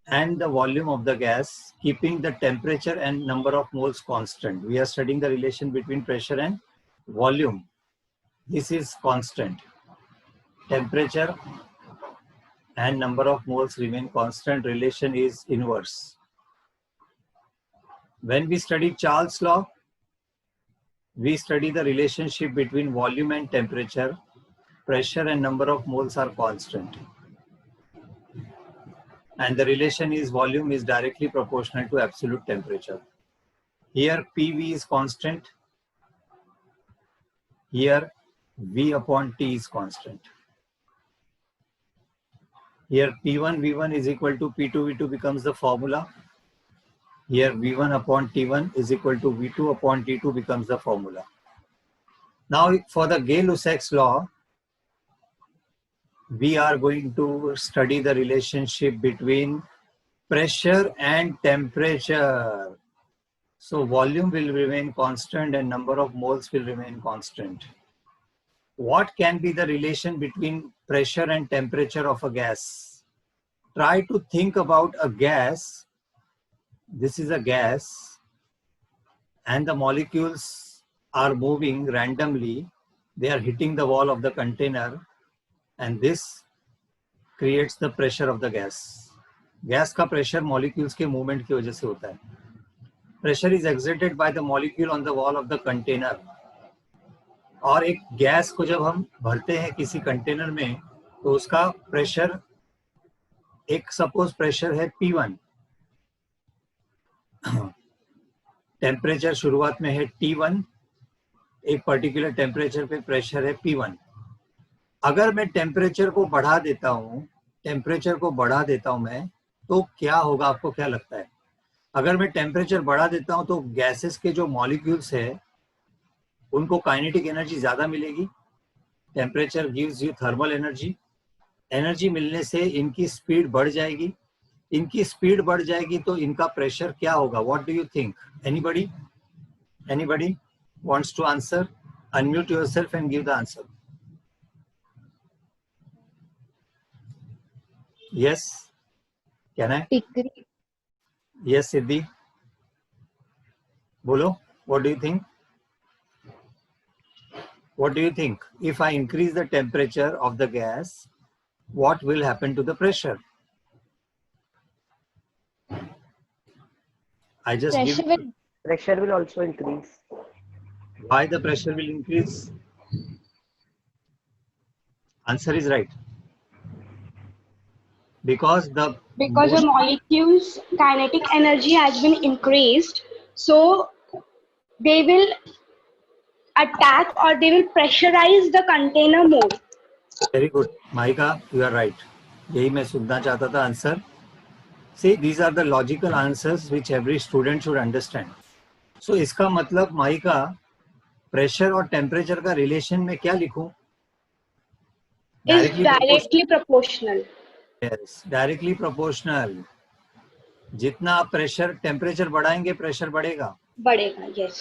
and the volume of the gas, keeping the temperature and number of moles constant. We are studying the relation between pressure and volume. This is constant. Temperature and number of moles remain constant. Relation is inverse. When we study Charles' law, we study the relationship between volume and temperature. Pressure and number of moles are constant. And the relation is volume is directly proportional to absolute temperature. Here PV is constant. Here V upon T is constant. Here P1 V1 is equal to P2 V2 becomes the formula. Here V1 upon T1 is equal to V2 upon T2 becomes the formula. Now for the Gay-Lussac's law, we are going to study the relationship between pressure and temperature. So volume will remain constant and number of moles will remain constant. What can be the relation between pressure and temperature of a gas? Try to think about a gas. This is a gas and the molecules are moving randomly. They are hitting the wall of the container and this creates the pressure of the gas. Gas का pressure molecules के movement की वजह से होता है. Pressure is exerted by the molecule on the wall of the container. और एक gas को जब हम भरते हैं किसी कंटेनर में तो उसका प्रेशर एक सपोज प्रेशर है P1, टेम्परेचर शुरुआत में है T1, एक पर्टिकुलर टेम्परेचर पे प्रेशर है P1. अगर मैं टेम्परेचर को बढ़ा देता हूं मैं, तो क्या होगा? आपको क्या लगता है? अगर मैं टेम्परेचर बढ़ा देता हूं तो गैसेस के जो मॉलिक्यूल्स है उनको काइनेटिक एनर्जी ज्यादा मिलेगी. Temperature gives you thermal energy. Energy मिलने से इनकी स्पीड बढ़ जाएगी. इनकी स्पीड बढ़ जाएगी तो इनका प्रेशर क्या होगा? What do you think? Anybody wants to answer? Unmute yourself and give the answer. Yes, can I? Degree. Yes, Siddhi. Bolo, what do you think? What do you think? If I increase the temperature of the gas, what will happen to the pressure? I just pressure will also increase. Why the pressure will increase? Answer is right. Because the molecule's kinetic energy has been increased, so they will attack or they will pressurize the container more. Very good, Mahika, you are right. यही मैं सुनना चाहता था answer. See, these are the logical answers which every student should understand. So इसका मतलब mica pressure और temperature का relation में क्या लिखूं? Directly proportional. Yes, directly proportional. जितना आप प्रेशर टेम्परेचर बढ़ाएंगे प्रेशर बढ़ेगा. yes.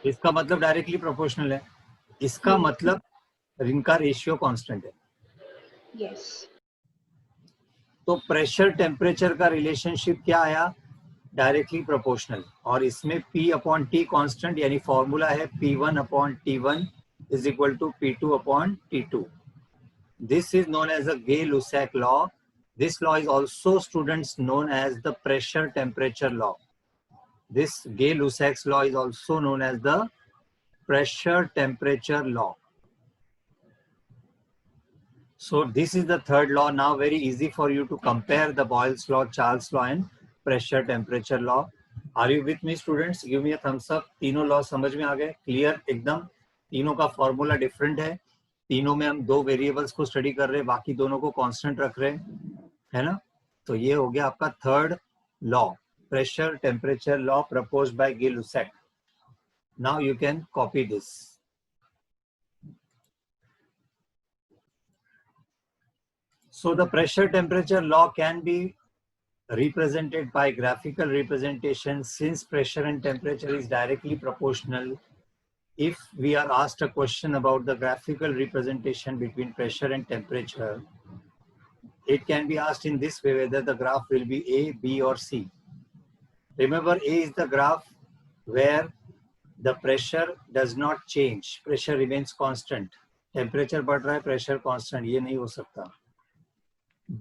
इसका मतलब डायरेक्टली प्रोपोर्शनल है. इसका मतलब इनका रेशियो कांस्टेंट है. yes. तो प्रेशर टेम्परेचर का रिलेशनशिप क्या आया? Directly proportional. और इसमें P अपॉन T कांस्टेंट यानी फॉर्मूला है P1 upon T1 is equal to P2 upon T2. This is known as the Gay-Lussac law. This law is also, students, known as the pressure temperature law. This Gay-Lussac's law is also known as the pressure temperature law. So this is the third law. Now very easy for you to compare the Boyle's law, Charles' law and pressure temperature law. Are you with me, students? Give me a thumbs up. तीनों law समझ में आ गए? Clear एकदम? तीनों का formula different है. तीनों में हम दो वेरिएबल्स को स्टडी कर रहे हैं, बाकी दोनों को कांस्टेंट रख रहे हैं, है ना? तो ये हो गया आपका third law, pressure temperature law proposed by Gay-Lussac. Now you can copy this. So the pressure temperature law can be represented by graphical representation. Since pressure and temperature is directly proportional, if we are asked a question about the graphical representation between pressure and temperature, it can be asked in this way whether the graph will be A, B or C. Remember, A is the graph where the pressure does not change, pressure remains constant. Temperature बढ़ रहा है, pressure constant, ये नहीं हो सकता.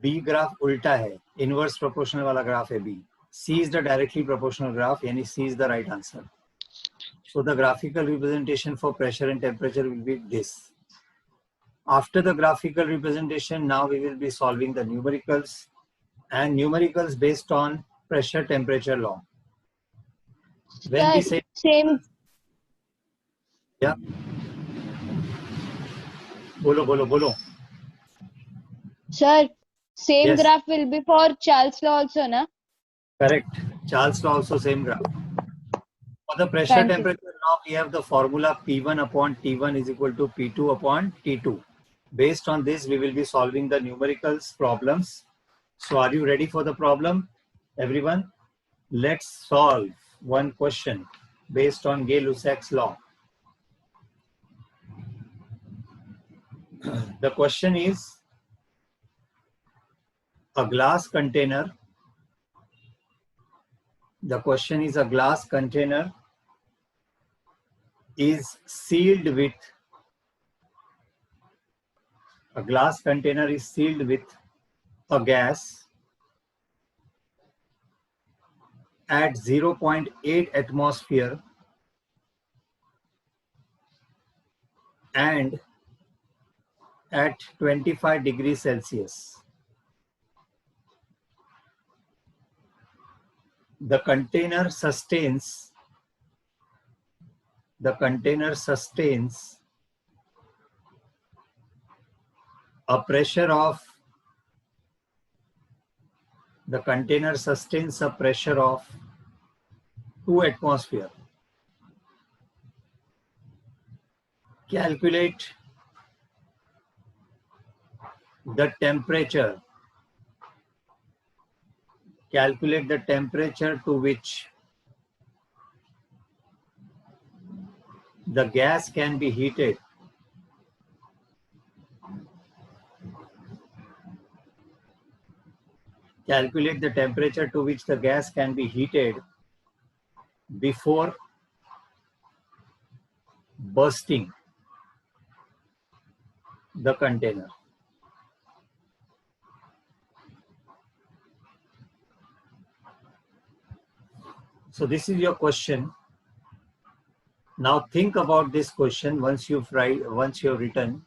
B graph उल्टा है, inverse proportional वाला graph है B. C is the directly proportional graph, यानी C is the right answer. So the graphical representation for pressure and temperature will be this. After the graphical representation, now we will be solving the numericals, and numericals based on pressure temperature law. When we say same. Yeah. बोलो. Sir, same Yes. graph will be for Charles law also, na? Correct. Charles law also same graph. For the pressure Thank you. temperature law, we have the formula P1 upon T1 is equal to P2 upon T2. Based on this, we will be solving the numericals problems. So are you ready for the problem, everyone? Let's solve one question based on Gay-Lussac's law. The question is, a glass container. The question is, a glass container is sealed with a gas at 0.8 atmosphere and at 25 degrees Celsius. The container sustains a pressure of 2 atmosphere. Calculate the temperature. Calculate the temperature to which the gas can be heated. Calculate the temperature to which the gas can be heated before bursting the container. So this is your question. Now think about this question once you've written.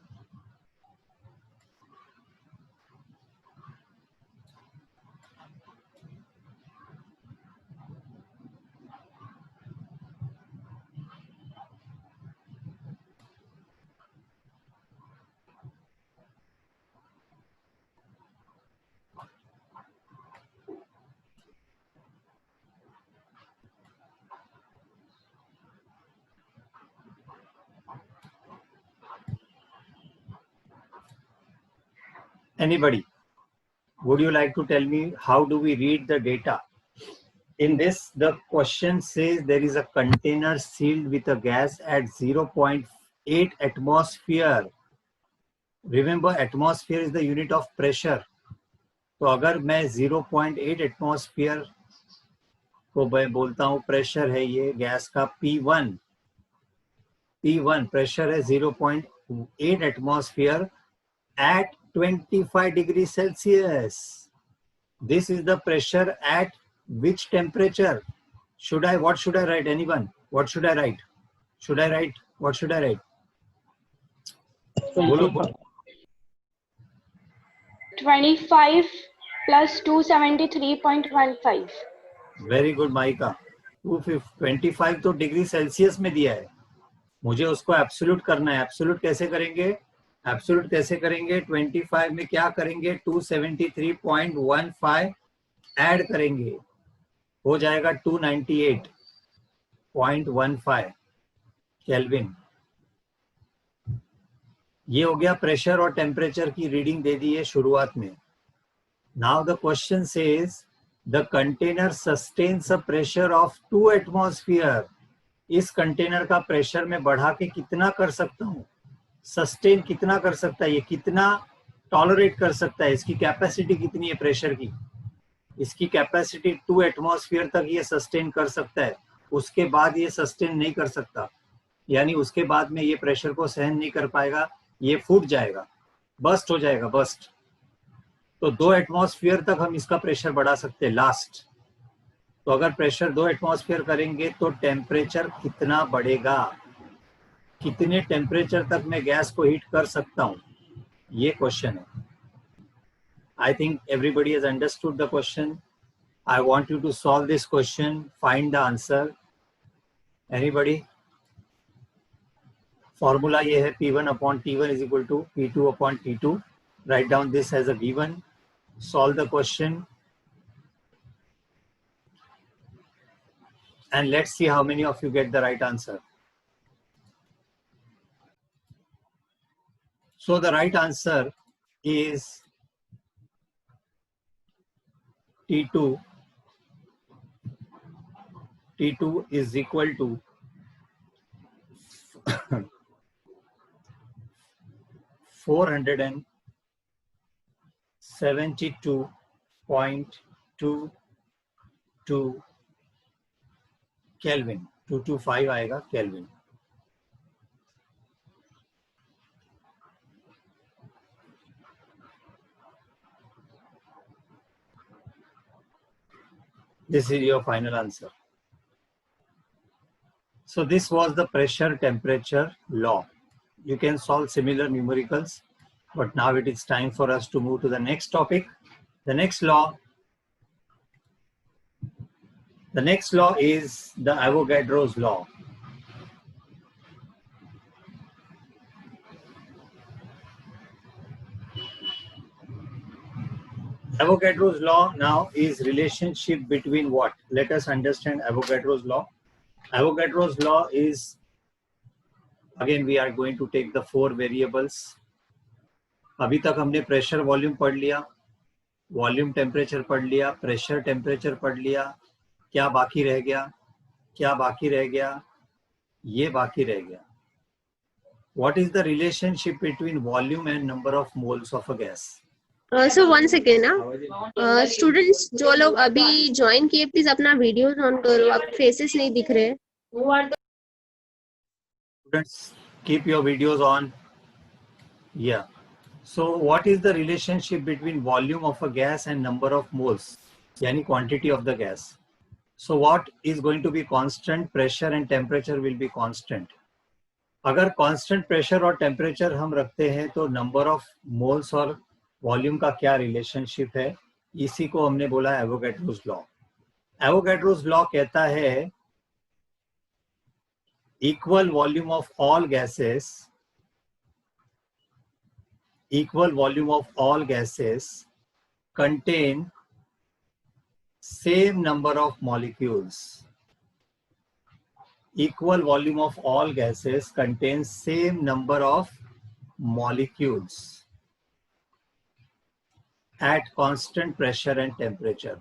Anybody, would you like to tell me how do we read the data? In this, the question says there is a container sealed with a gas at 0.8 atmosphere. Remember, atmosphere is the unit of pressure. तो अगर मैं 0.8 atmosphere को मैं बोलता हूँ pressure है ये gas का P1 प्रेशर है 0.8 atmosphere at 25 degrees Celsius. This is the pressure at which temperature? What should I write? Anyone? What should I write? What should I write? बोलो. 25 plus 273.15. Very good, Maika. 25 तो degree Celsius में दिया है, मुझे उसको absolute करना है. Absolute कैसे करेंगे? 25 में क्या करेंगे? 273.15 ऐड करेंगे, हो जाएगा 298.15 केल्विन. ये हो गया प्रेशर और टेम्परेचर की रीडिंग दे दी है शुरुआत में. Now the question says the container sustains a pressure of 2 atmosphere. इस कंटेनर का प्रेशर में बढ़ा के कितना कर सकता हूं? सस्टेन कितना कर सकता है? ये कितना टॉलरेट कर सकता है, इसकी कैपेसिटी कितनी है प्रेशर की, इसकी कैपेसिटी 2 एटमॉस्फेयर तक ये सस्टेन कर सकता है, उसके बाद ये सस्टेन नहीं कर सकता, यानी उसके बाद में ये प्रेशर को सहन नहीं कर पाएगा, ये फूट जाएगा, बस्ट हो जाएगा, बस्ट। तो 2 एटमॉस्फेयर तक हम इसका प्रेशर बढ़ा सकते हैं लास्ट। तो अगर प्रेशर 2 एटमॉस्फेयर करेंगे तो टेम्परेचर कितना बढ़ेगा, कितने टेम्परेचर तक मैं गैस को हीट कर सकता हूं, ये क्वेश्चन है। I think everybody has understood the question. I want you to solve this question, find the answer. Anybody? Formula ये है P1 upon T1 is equal to P2 upon T2. Write down this as a V1. Solve the question. And let's see how many of you get the right answer. So the right answer is T2. T2 is equal to 472.22 Kelvin. 225 आएगा Kelvin. This is your final answer. So this was the pressure temperature law. You can solve similar numericals, but now it is time for us to move to the next topic. The next law is the Avogadro's law. Avogadro's law now is relationship between what? Let us understand Avogadro's law. Avogadro's law is, again we are going to take the 4 variables. अभी तक हमने pressure volume पढ़ लिया, volume temperature पढ़ लिया, pressure temperature पढ़ लिया। क्या बाकी रह गया? क्या बाकी रह गया? ये बाकी रह गया। What is the relationship between volume and number of moles of a gas? So 1 second ना, स्टूडेंट्स जो लोग अभी ज्वाइन किए प्लीज अपना वीडियोस ऑन करो, आप फेसेस नहीं दिख रहे। Students, keep your videos on. Yeah. So what is the relationship between volume of a gas and number of moles, yani quantity of the gas? So what is going to be constant? Pressure and temperature will be constant. अगर constant pressure और temperature हम रखते हैं तो number of moles और volume का क्या relationship है, इसी को हमने बोला Avogadro's law. Avogadro's law कहता है equal volume of all gases contain same number of molecules. Equal volume of all gases contains same number of molecules at constant pressure and temperature.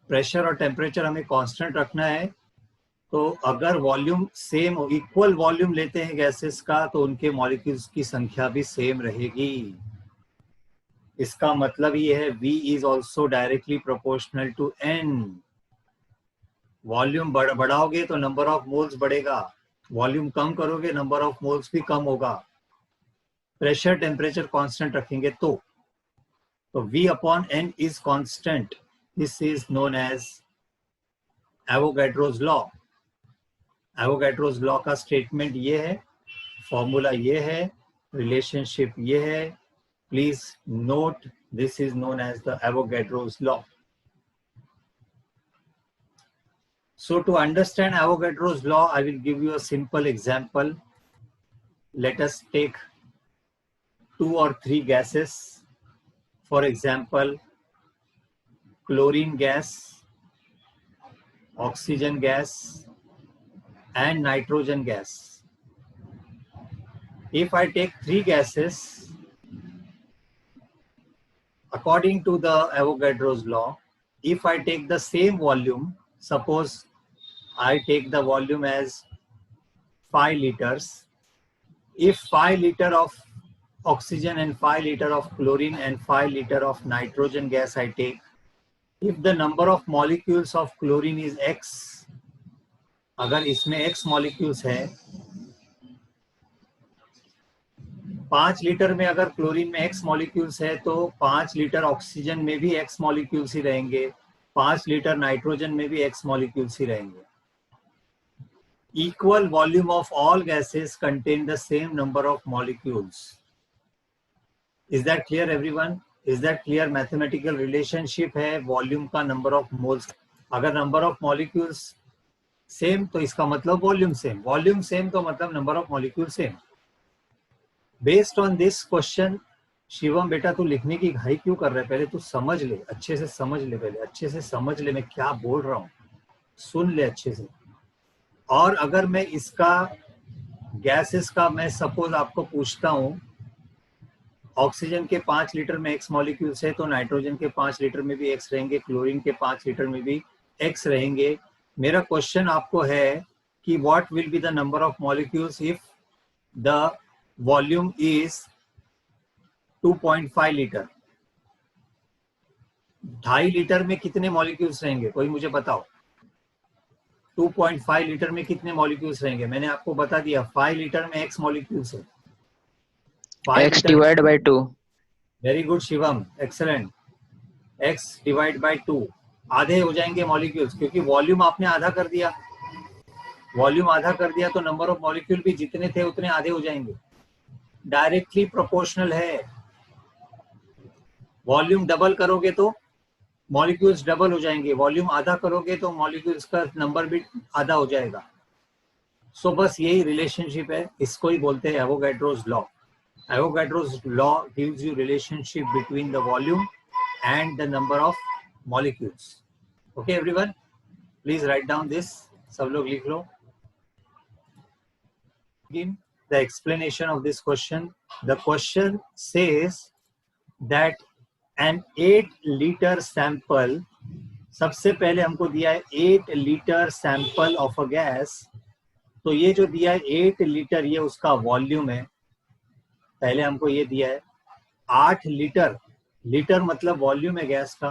Pressure और temperature हमें constant रखना है, तो अगर volume same equal volume लेते हैं gases का तो उनके मॉलिक्यूल्स की संख्या भी सेम रहेगी। इसका मतलब ये है V is also directly proportional to N. Volume बढ़ाओगे तो नंबर ऑफ मोल्स बढ़ेगा, वॉल्यूम कम करोगे नंबर ऑफ मोल्स भी कम होगा। प्रेशर टेम्परेचर कांस्टेंट रखेंगे तो V upon N is constant. This is known as Avogadro's law. Avogadro's law का स्टेटमेंट ये है, फॉर्मूला ये है, रिलेशनशिप ये है। Please note, this is known as the Avogadro's law. So to understand Avogadro's law, I will give you a simple example. Let us take 2 or 3 gases. For example, chlorine gas, oxygen gas, and nitrogen gas. If I take 3 gases, according to the Avogadro's law, if I take the same volume, suppose I take the volume as 5 liters. If 5 liters oxygen and 5 liter of chlorine and 5 liter of nitrogen gas I take, if the number of molecules of chlorine is X, अगर इसमें X molecules है, 5 litre में अगर chlorine में X molecules है तो 5 litre oxygen में भी X मॉलिक्यूल्स ही रहेंगे, 5 लीटर नाइट्रोजन में भी X मॉलिक्यूल्स ही रहेंगे. Equal volume of all gases contain the same number of molecules. Is that clear everyone? Is that clear? Mathematical relationship है वॉल्यूम का नंबर ऑफ मोल्स. अगर number of molecules same तो इसका मतलब volume same, volume same तो मतलब number of molecule same. Based on this question, Shivam बेटा तू लिखने की घाई क्यों कर रहा है? पहले तू समझ ले, अच्छे से समझ ले, पहले अच्छे से समझ ले मैं क्या बोल रहा हूँ, सुन ले अच्छे से. और अगर मैं इसका गैसेस का मैं सपोज आपको पूछता हूँ, ऑक्सीजन के 5 लीटर में X मॉलिक्यूल्स है तो नाइट्रोजन के 5 लीटर में भी X रहेंगे, क्लोरीन के 5 लीटर में भी X रहेंगे. मेरा क्वेश्चन आपको है कि what will be the number of molecules if the volume is 2.5 litre. 2.5 litre में कितने मॉलिक्यूल्स रहेंगे? कोई मुझे बताओ. 2.5 लीटर में कितने मॉलिक्यूल्स रहेंगे? मैंने आपको बता दिया 5 लीटर में X मॉलिक्यूल्स है. X divided by 2. Very good Shivam, excellent. X divide by 2, आधे हो जाएंगे मॉलिक्यूल्स, क्योंकि वॉल्यूम आपने आधा कर दिया. वॉल्यूम आधा कर दिया तो नंबर ऑफ मॉलिक्यूल भी जितने थे उतने आधे हो जाएंगे. डायरेक्टली प्रोपोर्शनल है. वॉल्यूम डबल करोगे तो मॉलिक्यूल्स डबल हो जाएंगे, वॉल्यूम आधा करोगे तो मॉलिक्यूल्स का नंबर भी आधा हो जाएगा. सो बस यही रिलेशनशिप है, इसको ही बोलते हैं Avogadro's law. Avogadro's law gives you relationship between the volume and the number of molecules. Okay, everyone, please write down this. सब लोग लिख लो. Begin the explanation of this question. The question says that an 8 liter sample. सबसे पहले हमको दिया है 8 liter sample of a gas. तो ये जो दिया है 8 लीटर, ये उसका वॉल्यूम है. पहले हमको ये दिया है 8 लीटर, लीटर मतलब वॉल्यूम है गैस का.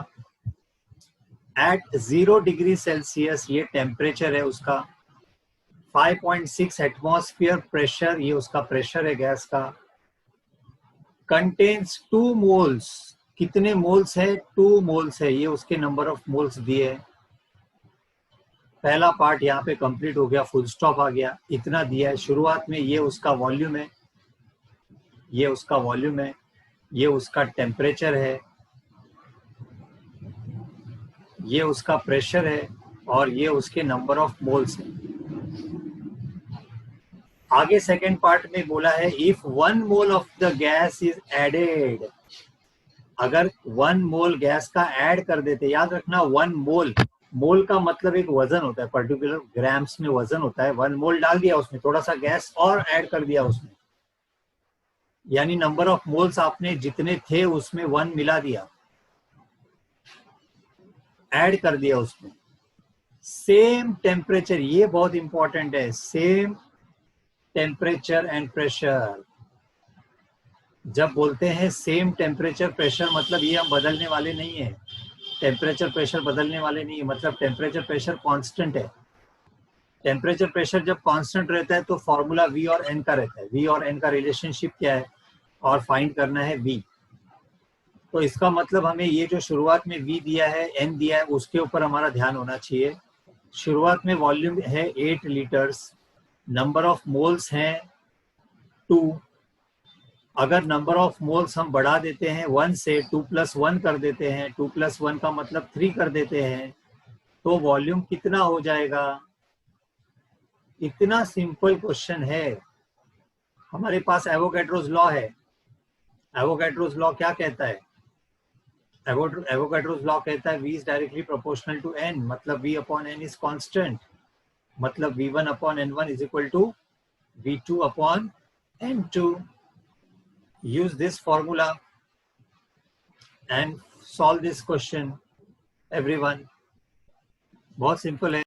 एट 0 डिग्री सेल्सियस ये टेम्परेचर है उसका. 5.6 एटमॉस्फेयर प्रेशर, ये उसका प्रेशर है गैस का. Contains 2 moles. कितने मोल्स है? 2 मोल्स है. ये उसके नंबर ऑफ मोल्स दिए. पहला पार्ट यहाँ पे कंप्लीट हो गया, फुल स्टॉप आ गया. इतना दिया है शुरुआत में. ये उसका वॉल्यूम है, ये उसका वॉल्यूम है, ये उसका टेम्परेचर है, ये उसका प्रेशर है, और ये उसके नंबर ऑफ मोल्स है. आगे सेकेंड पार्ट में बोला है if 1 mole of the gas is added. अगर 1 मोल गैस का ऐड कर देते, याद रखना 1 मोल, मोल का मतलब एक वजन होता है, पर्टिकुलर ग्राम्स में वजन होता है. 1 मोल डाल दिया उसमें, थोड़ा सा गैस और ऐड कर दिया उसमें, यानी नंबर ऑफ मोल्स आपने जितने थे उसमें 1 मिला दिया, ऐड कर दिया उसमें. सेम टेम्परेचर, ये बहुत इंपॉर्टेंट है, सेम टेम्परेचर एंड प्रेशर. जब बोलते हैं सेम टेम्परेचर प्रेशर, मतलब ये हम बदलने वाले नहीं है. टेम्परेचर प्रेशर बदलने वाले नहीं है, मतलब टेम्परेचर प्रेशर कांस्टेंट है. टेम्परेचर प्रेशर जब कांस्टेंट रहता है तो फॉर्मूला V और N का रहता है. V और N का रिलेशनशिप क्या है और फाइंड करना है V. तो इसका मतलब हमें ये जो शुरुआत में V दिया है, N दिया है, उसके ऊपर हमारा ध्यान होना चाहिए. शुरुआत में वॉल्यूम है 8 लीटर्स, नंबर ऑफ मोल्स हैं 2. अगर नंबर ऑफ मोल्स हम बढ़ा देते हैं 1 से, 2 + 1 कर देते हैं, 2 + 1 का मतलब 3 कर देते हैं, तो वॉल्यूम कितना हो जाएगा? इतना सिंपल क्वेश्चन है. हमारे पास एवोगैड्रोस लॉ है. एवोगैड्रोस लॉ क्या कहता है? एवोगैड्रोस लॉ कहता है V is directly proportional to N, मतलब V upon N is constant, मतलब V1 upon N1 is equal to V2 upon N2. Use this formula and solve this question, everyone. बहुत simple है.